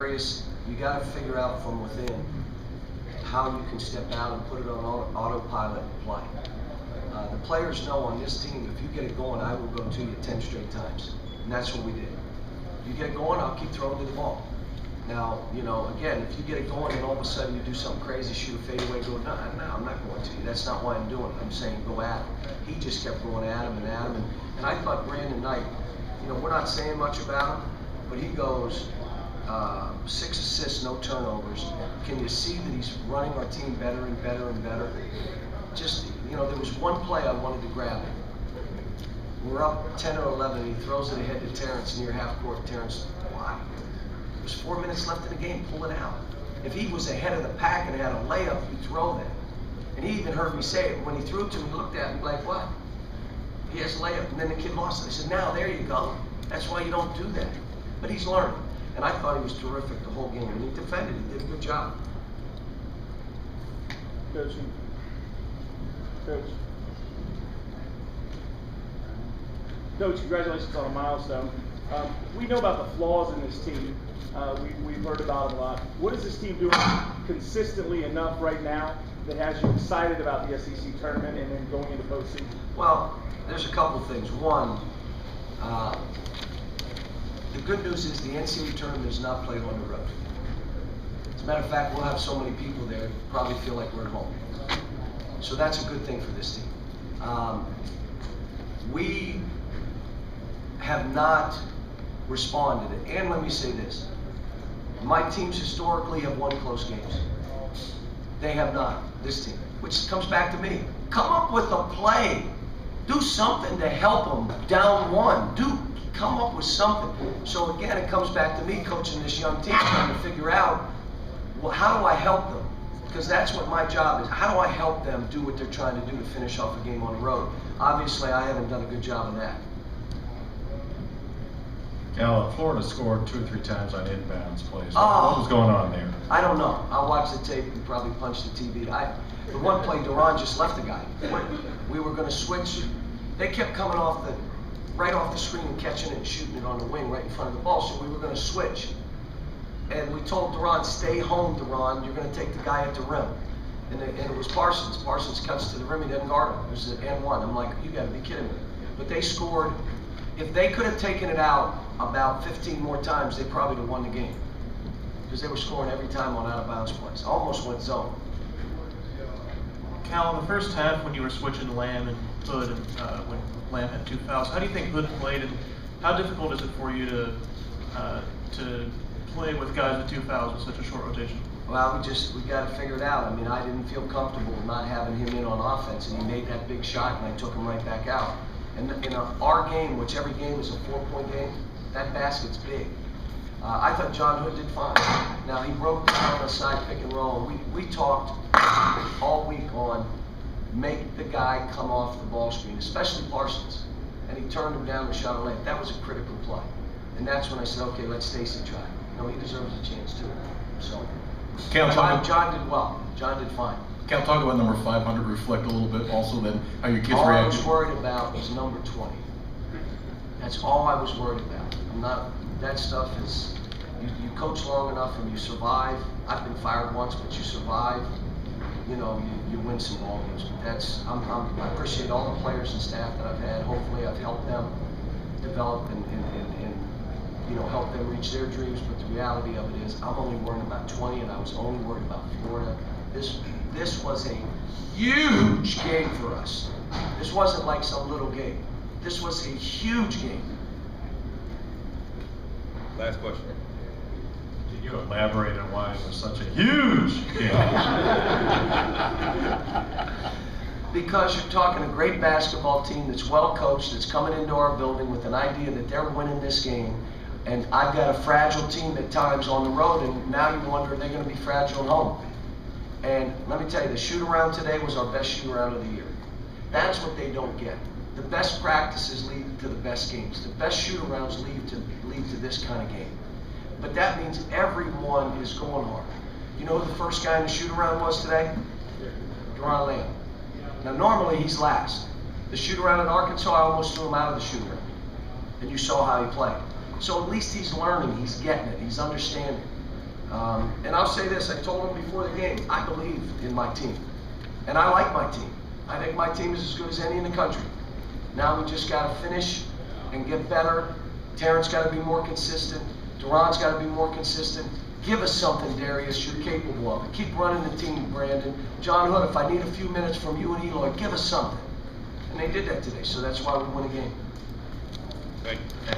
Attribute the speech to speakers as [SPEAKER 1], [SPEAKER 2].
[SPEAKER 1] areas, you got to figure out from within how you can step out and put it on autopilot and play. The players know on this team, if you get it going, I will go to you 10 straight times. And that's what we did. You get it going, I'll keep throwing you the ball. Now, again, if you get it going and all of a sudden you do something crazy, shoot a fadeaway, go, no, I'm not going to you. That's not why I'm doing it. I'm saying go at him. He just kept going at him and at him. And I thought Brandon Knight, we're not saying much about him, but he goes 6 assists, no turnovers. Can you see that he's running our team better and better and better? Just, there was one play I wanted to grab him. We're up 10 or 11, and he throws it ahead to Terrence near half court. Terrence, why? There's 4 minutes left in the game, pull it out. If he was ahead of the pack and had a layup, he'd throw that. And he even heard me say it. When he threw it to me, he looked at me like, what? He has a layup, and then the kid lost it. I said, now, there you go. That's why you don't do that. But he's learning. And I thought he was terrific the whole game. And he defended. He did a good job.
[SPEAKER 2] Coach. Coach, congratulations on a milestone. We know about the flaws in this team. We've heard about them a lot. What is this team doing consistently enough right now that has you excited about the SEC tournament and then going into postseason?
[SPEAKER 1] Well, there's a couple things. One, the good news is the NCAA tournament is not played on the road. As a matter of fact, we'll have so many people there, probably feel like we're at home. So that's a good thing for this team. We have not responded. And let me say this. My teams historically have won close games. They have not, this team, which comes back to me. Come up with a play. Do something to help them down one. Come up with something. So again, it comes back to me coaching this young team, trying to figure out, well, how do I help them? Because that's what my job is. How do I help them do what they're trying to do to finish off a game on the road? Obviously, I haven't done a good job of that.
[SPEAKER 3] Cal, Florida scored 2 or 3 times on inbounds plays. What was going on there?
[SPEAKER 1] I don't know. I'll watch the tape and probably punch the TV. The one play, Duran just left the guy. We were going to switch. They kept coming right off the screen and catching it and shooting it on the wing right in front of the ball, so we were going to switch. And we told Duran, stay home, Duran. You're going to take the guy at the rim. And it was Parsons. Parsons cuts to the rim. He doesn't guard him. It was an and one. I'm like, you got to be kidding me. But they scored. If they could have taken it out about 15 more times, they probably would have won the game. Because they were scoring every time on out-of-bounds plays. Almost went zone.
[SPEAKER 4] Cal, in the first half when you were switching Lamb and Hood, and when Lamb had 2 fouls, how do you think Hood played, and how difficult is it for you to play with guys with 2 fouls with such a short rotation?
[SPEAKER 1] Well, we got to figure it out. I mean, I didn't feel comfortable not having him in on offense, and he made that big shot, and I took him right back out. And in our game, which every game is a 4-point game, that basket's big. I thought John Hood did fine. Now, he broke down a side pick and roll. We talked all week on make the guy come off the ball screen, especially Parsons. And he turned him down and shot a layup. That was a critical play. And that's when I said, okay, let Stacy try. He deserves a chance too. So, John did well. John did fine.
[SPEAKER 3] Cal, talk about number 500, reflect a little bit also then how your kids reacted.
[SPEAKER 1] All I was worried about was number 20. That's all I was worried about. That stuff is, you coach long enough and you survive. I've been fired once, but you survive. You win some ball games. But I appreciate all the players and staff that I've had. Hopefully I've helped them develop and help them reach their dreams. But the reality of it is I'm only worried about 20, and I was only worried about Florida. This was a huge game for us. This wasn't like some little game. This was a huge game.
[SPEAKER 5] Last question.
[SPEAKER 3] Can you elaborate on why it was such a huge game?
[SPEAKER 1] Because you're talking a great basketball team that's well coached, that's coming into our building with an idea that they're winning this game. And I've got a fragile team at times on the road, and now you wonder, are they going to be fragile at home? And let me tell you, the shoot-around today was our best shoot-around of the year. That's what they don't get. The best practices lead to the best games. The best shoot-arounds lead to this kind of game. But that means everyone is going hard. You know who the first guy in the shoot-around was today? Duran Lamb. Now, normally he's last. The shoot-around in Arkansas, I almost threw him out of the shoot-around. And you saw how he played. So at least he's learning, he's getting it, he's understanding. And I'll say this, I told him before the game, I believe in my team. And I like my team. I think my team is as good as any in the country. Now we just got to finish and get better. Terrence got to be more consistent. Duran's got to be more consistent. Give us something, Darius. You're capable of it. Keep running the team, Brandon. John Hood, if I need a few minutes from you and Eloy, give us something. And they did that today, so that's why we won a game.
[SPEAKER 5] Thank you.